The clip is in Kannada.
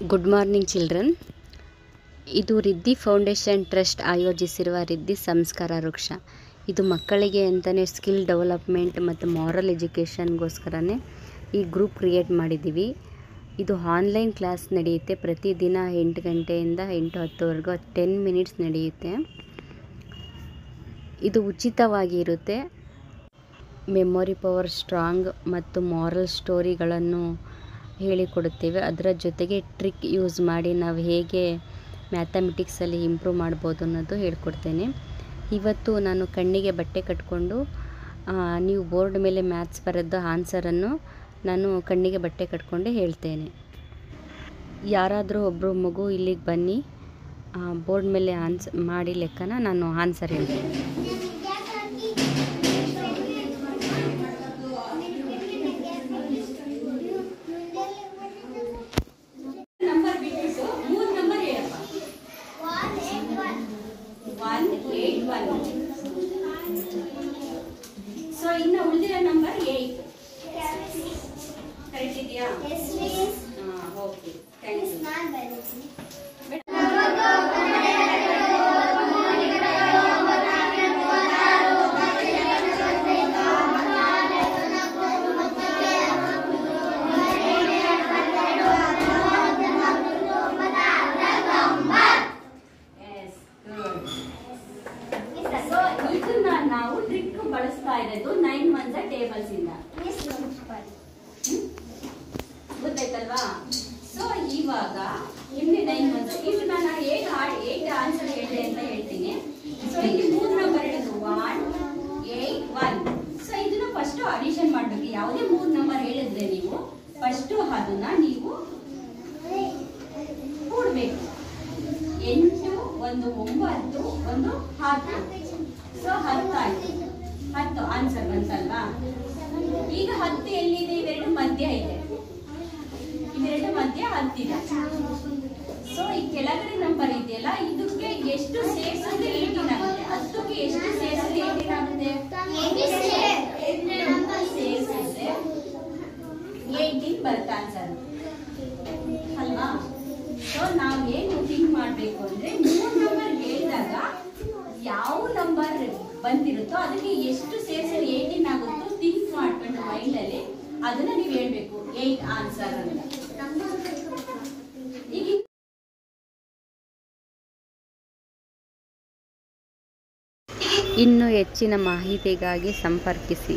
Good morning children. ಇದು ರಿದ್ದಿ ಫೌಂಡೇಶನ್ ಟ್ರಸ್ಟ್ ಆಯೋಜಿಸಿರುವ ರಿದ್ದಿ ಸಂಸ್ಕಾರ ವೃಕ್ಷ. ಇದು ಮಕ್ಕಳಿಗೆ ಅಂತಲೇ ಸ್ಕಿಲ್ ಡೆವಲಪ್ಮೆಂಟ್ ಮತ್ತು ಮಾರಲ್ ಎಜುಕೇಷನ್ಗೋಸ್ಕರನೇ ಈ ಗ್ರೂಪ್ ಕ್ರಿಯೇಟ್ ಮಾಡಿದ್ದೀವಿ. ಇದು ಆನ್ಲೈನ್ ಕ್ಲಾಸ್ ನಡೆಯುತ್ತೆ. ಪ್ರತಿದಿನ 8 ಗಂಟೆಯಿಂದ 8:10ವರೆಗೂ 10 ಮಿನಿಟ್ಸ್ ನಡೆಯುತ್ತೆ. ಇದು ಉಚಿತವಾಗಿ ಇರುತ್ತೆ. ಮೆಮೊರಿ ಪವರ್ ಸ್ಟ್ರಾಂಗ್ ಮತ್ತು ಮಾರಲ್ ಸ್ಟೋರಿಗಳನ್ನು ಹೇಳಿಕೊಡುತ್ತೇವೆ. ಅದರ ಜೊತೆಗೆ ಟ್ರಿಕ್ ಯೂಸ್ ಮಾಡಿ ನಾವು ಹೇಗೆ ಮ್ಯಾಥಮೆಟಿಕ್ಸಲ್ಲಿ ಇಂಪ್ರೂವ್ ಮಾಡ್ಬೋದು ಅನ್ನೋದು ಹೇಳ್ಕೊಡ್ತೇನೆ. ಇವತ್ತು ನಾನು ಕಣ್ಣಿಗೆ ಬಟ್ಟೆ ಕಟ್ಕೊಂಡು ನೀವು ಬೋರ್ಡ್ ಮೇಲೆ ಮ್ಯಾಥ್ಸ್ ಬರೆದ ಆನ್ಸರನ್ನು ನಾನು ಕಣ್ಣಿಗೆ ಬಟ್ಟೆ ಕಟ್ಕೊಂಡೆ ಹೇಳ್ತೇನೆ. ಯಾರಾದರೂ ಒಬ್ಬರು ಮಗು ಇಲ್ಲಿಗೆ ಬನ್ನಿ, ಬೋರ್ಡ್ ಮೇಲೆ ಮಾಡಿ ಲೆಕ್ಕನ ನಾನು ಆನ್ಸರ್ ಹೇಳ್ತೇನೆ. ಸೊ ಇನ್ನು ಉಳಿದಿರೋ ನಂಬರ್ 8 ಕರೆಕ್ಟ್ ಇದೆಯಾ? Okay, thank you. ನಾವು ಟ್ರಿಕ್ ಬಳಸ್ತಾ ಇರೋದು 9 1 ಟೇಬಲ್ಸ್ ಇಂದ, ಗೊತ್ತಾಯ್ತಲ್ವಾ? ಸೊ ಇವಾಗ ಇಲ್ಲಿ 9 1 ಇಲ್ಲಿ ನಾನು ಹೇಗೆ ಆನ್ಸರ್ ಹೇಳಿದೆ ಅಂತ ಹೇಳ್ತೀನಿ. ಸೊ ಇಲ್ಲಿ 3 ನಂಬರ್ ಹೇಳಿದ್ರು 1 8 1. ಸೊ ಇದನ್ನ ಫಸ್ಟ್ ಅಡಿಷನ್ ಮಾಡ್ಬೇಕು. ಯಾವುದೇ 3 ನಂಬರ್ ಹೇಳಿದ್ರೆ ನೀವು ಫಸ್ಟ್ ಅದನ್ನ ನೀವು ಕೂಡಬೇಕು. 8 1 9 1 10. ಸೊ 10 ಆಯ್ತು. 10 ಆನ್ಸರ್ ಬಂತಲ್ವಾ? ಈಗ 10 ಎಲ್ಲಿದೆ? ಇವೆರಡು ಮಧ್ಯ ಇದೆ. ಇವೆರಡು ಮಧ್ಯ 10 ಇದೆ. ಸೊ ಈ ಕೆಳಗಡೆ ನಂಬರ್ ಇದೆಯಲ್ಲ, ಇದಕ್ಕೆ ಎಷ್ಟು ಸೇರಿಸಿದ್ರೆ 18 ಆಗುತ್ತೆ. 10ಕ್ಕೆ ಎಷ್ಟು ಸೇರಿಸಿದ್ರೆ 18 ಆಗುತ್ತೆ? ಸೇರಿಸಿದ್ರೆ 18 ಬರುತ್ತೆ ಆನ್ಸರ್ ಅಲ್ವಾ? ಸೊ ನಾವು ಏನು ಥಿಂಕ್ ಮಾಡಬೇಕು ಅಂದ್ರೆ 3 ನಂಬರ್ ಹೇಳಿದಾಗ ಯಾವ ನಂಬರ್ ಬಂದಿರುತ್ತೋ ಅದಕ್ಕೆ ಎಷ್ಟು ಸೇರಿಸಿದ್ರೆ 18 ಆಗುತ್ತೋ ಥಿಂಕ್ ಮಾಡ್ಕೊಂಡು ಮೈಂಡ್ ಅಲ್ಲಿ ಅದನ್ನ ನೀವು ಹೇಳ್ಬೇಕು 8 ಆನ್ಸರ್ ಅಂತ. ಈಗ ಇನ್ನೂ ಹೆಚ್ಚಿನ ಮಾಹಿತಿಗಾಗಿ ಸಂಪರ್ಕಿಸಿ.